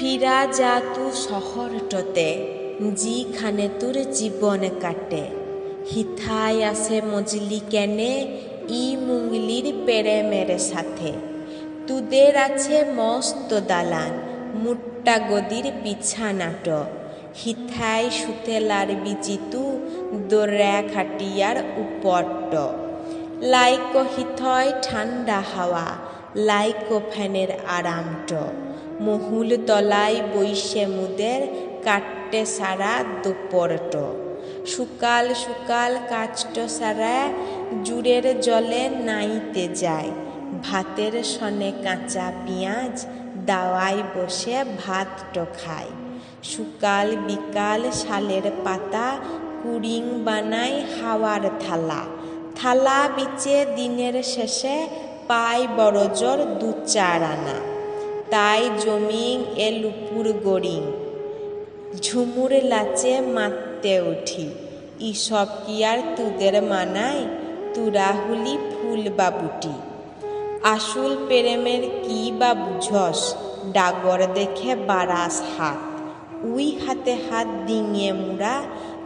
ফিরা যা তু শহরটতে, যিখানে তোর জীবন কাটে। হিথায় আসে মজলি কেনে ই মুঙ্গলির প্রেমের সাথে। তুদের আছে মস্ত দালান, মুট্টা গদির বিছানাট। হিথায় শুতে লারবি চিতু দোরে খাটিয়ার উপরট। লাইক হিথয় ঠান্ডা হাওয়া, লাইক ফ্যানের আরামট। মহুল তলায় বইসে মুদের কাটতে সারা দুপুরট। সুকাল সুকাল কাচট সারা জুড়ের জলে নাইতে যায়। ভাতের সনে কাঁচা পেঁয়াজ দাওয়ায় বসে ভাতট খায়। সুকাল বিকাল শালের পাতা কুড়িং বানায় হাওয়ার থালা। থালা বিচে দিনের শেষে পায় বড়জোর 2-4 আনা। তাই জমিং এ লুপুর গড়িং, ঝুমুর লাচে মারতে উঠি। ইসব কি আর তুদের মানায়? তুরা হুলি ফুল বাবুটি। আসল প্রেমের কি বা বুঝস? ডাগর দেখে বারাস হাত, উই হাতে হাত দিঙে মুড়া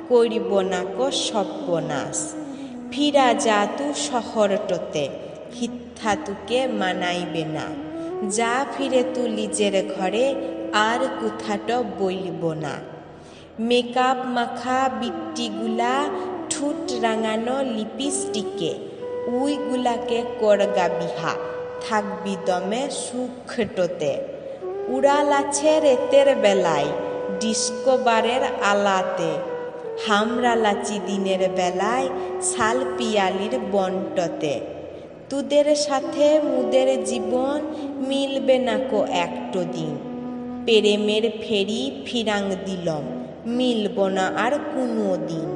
করিব নাকো সর্বনাশ। ফিরা যা তু শহরটতে, হিথা তুকে মানাইবে না। যা ফিরে তু লিজের ঘরে, আর কুথাট বইলব না। মেকআপ মাখা বিট্টিগুলা ঠুট রাঙানো লিপস্টিকে, উইগুলাকে করগা বিহা, থাকবি দমে সুখটতে। উড়াল আছে রেতের বেলায়, ডিস্কো বারের আলাতে। হামরা লাচি দিনের বেলায় শাল পিয়ালির বন্টতে। তুদের সাথে মুদের জীবন মিলবে নাকো একটো দিন। প্রেমের ফেরি ফিরাং দিলম, মিলব না আর কোনো দিন।